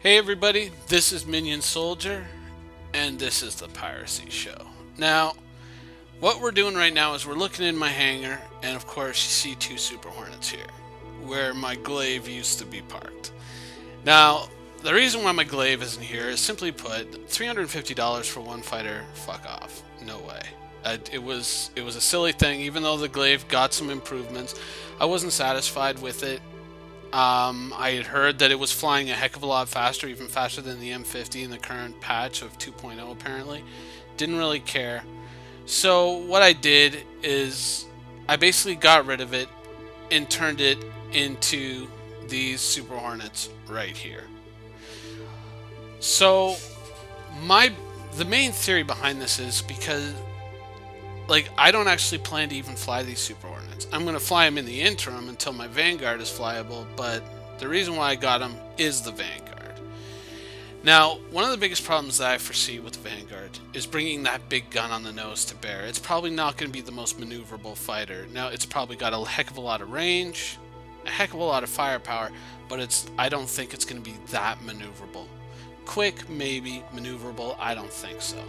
Hey everybody, this is Minion Soldier, and this is the Piracy Show. Now, what we're doing right now is we're looking in my hangar, and of course you see two Super Hornets here, where my Glaive used to be parked. Now, the reason why my Glaive isn't here is simply put, $350 for one fighter, fuck off. No way. It was a silly thing, even though the Glaive got some improvements. I wasn't satisfied with it. I had heard that it was flying a heck of a lot faster, even faster than the M50 in the current patch of 2.0 apparently. Didn't really care. So what I did is I basically got rid of it and turned it into these Super Hornets right here. So the main theory behind this is because I don't actually plan to even fly these Super Hornets. I'm going to fly them in the interim until my Vanguard is flyable, but the reason why I got them is the Vanguard. Now, one of the biggest problems that I foresee with the Vanguard is bringing that big gun on the nose to bear. It's probably not going to be the most maneuverable fighter. Now, it's probably got a heck of a lot of range, a heck of a lot of firepower, but I don't think it's going to be that maneuverable. Quick, maybe. Maneuverable, I don't think so.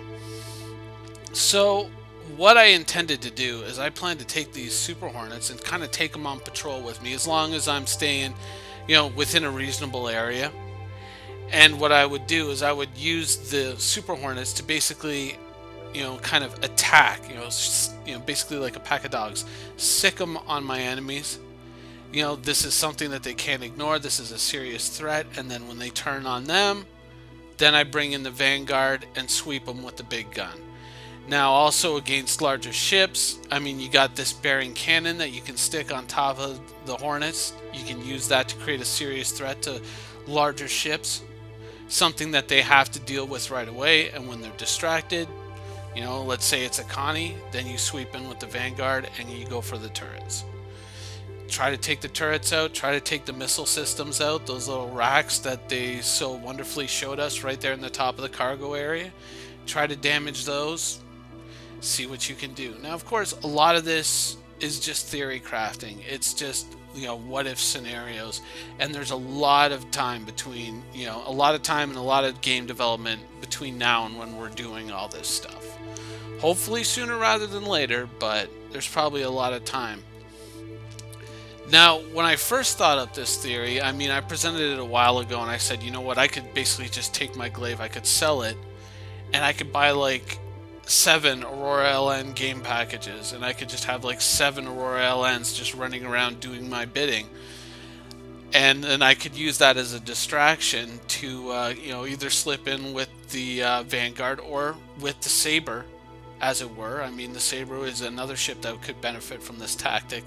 So what I intended to do is I plan to take these Super Hornets and kind of take them on patrol with me as long as I'm staying, within a reasonable area. And what I would do is I would use the Super Hornets to basically, kind of attack, basically like a pack of dogs, sick them on my enemies. This is something that they can't ignore. This is a serious threat. And then when they turn on them, then I bring in the Vanguard and sweep them with the big gun. Now, also against larger ships, you got this bearing cannon that you can stick on top of the Hornets. You can use that to create a serious threat to larger ships, something that they have to deal with right away. And when they're distracted, let's say it's a Connie, then you sweep in with the Vanguard and you go for the turrets. Try to take the turrets out, try to take the missile systems out, those little racks that they so wonderfully showed us right there in the top of the cargo area. Try to damage those. See what you can do. Now, of course, a lot of this is just theory crafting. It's just, what if scenarios. And there's a lot of time between, a lot of time and a lot of game development between now and when we're doing all this stuff. Hopefully sooner rather than later, but there's probably a lot of time. Now, when I first thought up this theory, I presented it a while ago and I said, you know what, I could basically just take my Glaive, I could sell it, and I could buy 7 Aurora LN game packages, and I could just have 7 Aurora LNs just running around doing my bidding, and then I could use that as a distraction to either slip in with the Vanguard or with the Saber, as it were. The Saber is another ship that could benefit from this tactic.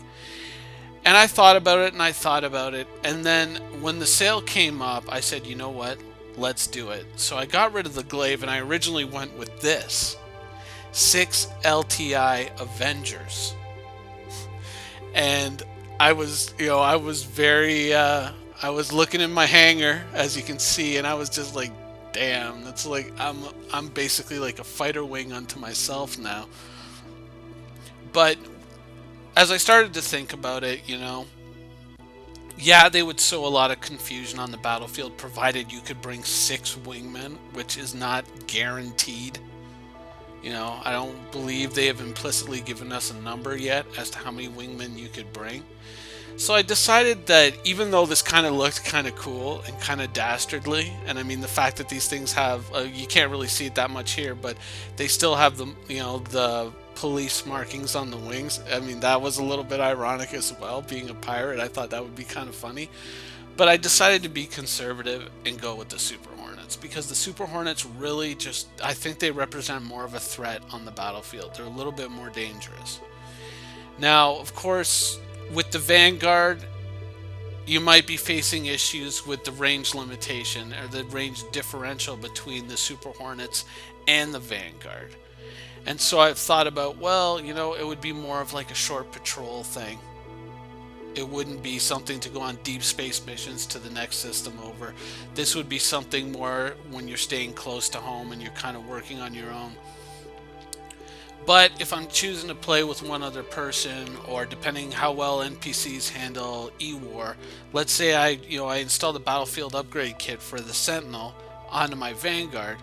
And I thought about it and I thought about it, and then when the sale came up, I said, you know what, let's do it. So I got rid of the Glaive and I originally went with this 6 LTI Avengers. And I was very, I was looking in my hangar, as you can see, and I was just like, damn, that's I'm basically like a fighter wing unto myself now. But as I started to think about it, yeah, they would sow a lot of confusion on the battlefield, provided you could bring 6 wingmen, which is not guaranteed. I don't believe they have implicitly given us a number yet as to how many wingmen you could bring. So I decided that even though this kind of looked kind of cool and kind of dastardly, and the fact that these things have, you can't really see it that much here, but they still have the police markings on the wings. That was a little bit ironic as well. Being a pirate, I thought that would be kind of funny. But I decided to be conservative and go with the Super Hornets, because the Super Hornets really I think they represent more of a threat on the battlefield. They're a little bit more dangerous. Now, of course, with the Vanguard, you might be facing issues with the range limitation or the range differential between the Super Hornets and the Vanguard. And so I've thought about, well, it would be more of a short patrol thing. It wouldn't be something to go on deep space missions to the next system over. This would be something more when you're staying close to home and you're kind of working on your own. But if I'm choosing to play with one other person, or depending how well NPCs handle E-War, let's say I install the battlefield upgrade kit for the Sentinel onto my Vanguard,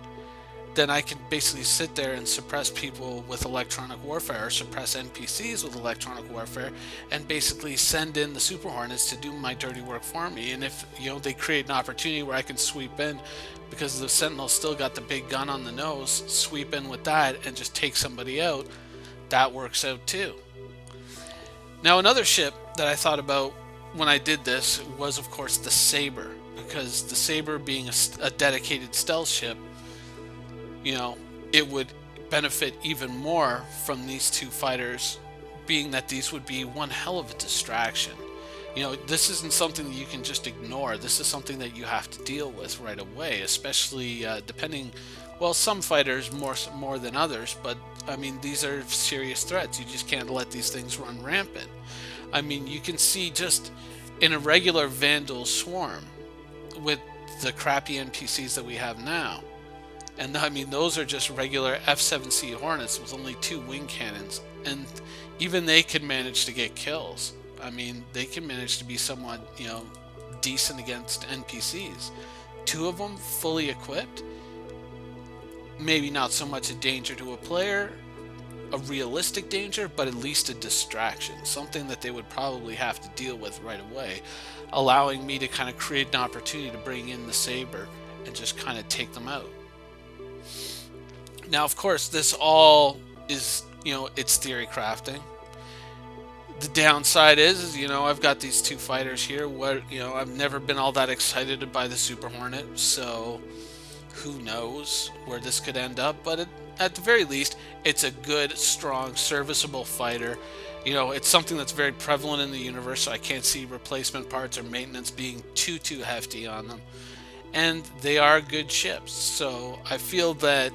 then I can basically sit there and suppress people with electronic warfare, or suppress NPCs with electronic warfare, and basically send in the Super Hornets to do my dirty work for me. And if they create an opportunity where I can sweep in, because the Sentinel still got the big gun on the nose, sweep in with that and just take somebody out, that works out too. Now, another ship that I thought about when I did this was, of course, the Saber, because the Saber being a dedicated stealth ship, it would benefit even more from these two fighters, being that these would be one hell of a distraction. This isn't something that you can just ignore. This is something that you have to deal with right away, especially depending, well, some fighters more than others, but I mean, these are serious threats. You just can't let these things run rampant. I mean, you can see just in a regular Vandal swarm with the crappy NPCs that we have now. And I mean, those are just regular F-7C Hornets with only 2 wing cannons. And even they can manage to get kills. I mean, they can manage to be somewhat, decent against NPCs. 2 of them fully equipped. Maybe not so much a danger to a player, a realistic danger, but at least a distraction. Something that they would probably have to deal with right away. Allowing me to kind of create an opportunity to bring in the Saber and just kind of take them out. Now, of course, this all is, it's theory crafting. The downside is, I've got these 2 fighters here. I've never been all that excited by the Super Hornet, so who knows where this could end up. But at the very least, it's a good, strong, serviceable fighter. It's something that's very prevalent in the universe, so I can't see replacement parts or maintenance being too hefty on them. And they are good ships, so I feel that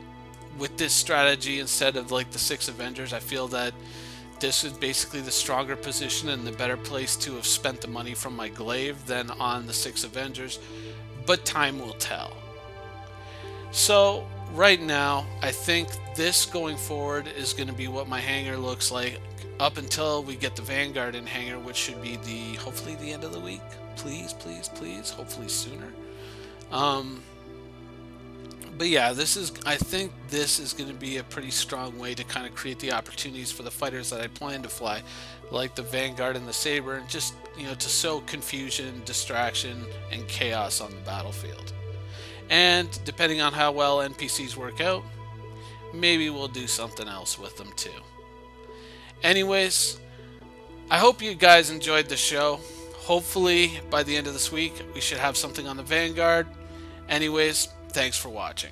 with this strategy, instead of like the 6 Avengers, I feel that this is basically the stronger position and the better place to have spent the money from my Glaive than on the 6 Avengers, but time will tell. So right now, I think this going forward is going to be what my hangar looks like up until we get the Vanguard in hangar, which should be hopefully the end of the week. Please, hopefully sooner. But yeah, I think this is going to be a pretty strong way to kind of create the opportunities for the fighters that I plan to fly, like the Vanguard and the Saber, and just, to sow confusion, distraction, and chaos on the battlefield. And depending on how well NPCs work out, maybe we'll do something else with them too. Anyways, I hope you guys enjoyed the show. Hopefully, by the end of this week, we should have something on the Vanguard. Anyways, thanks for watching.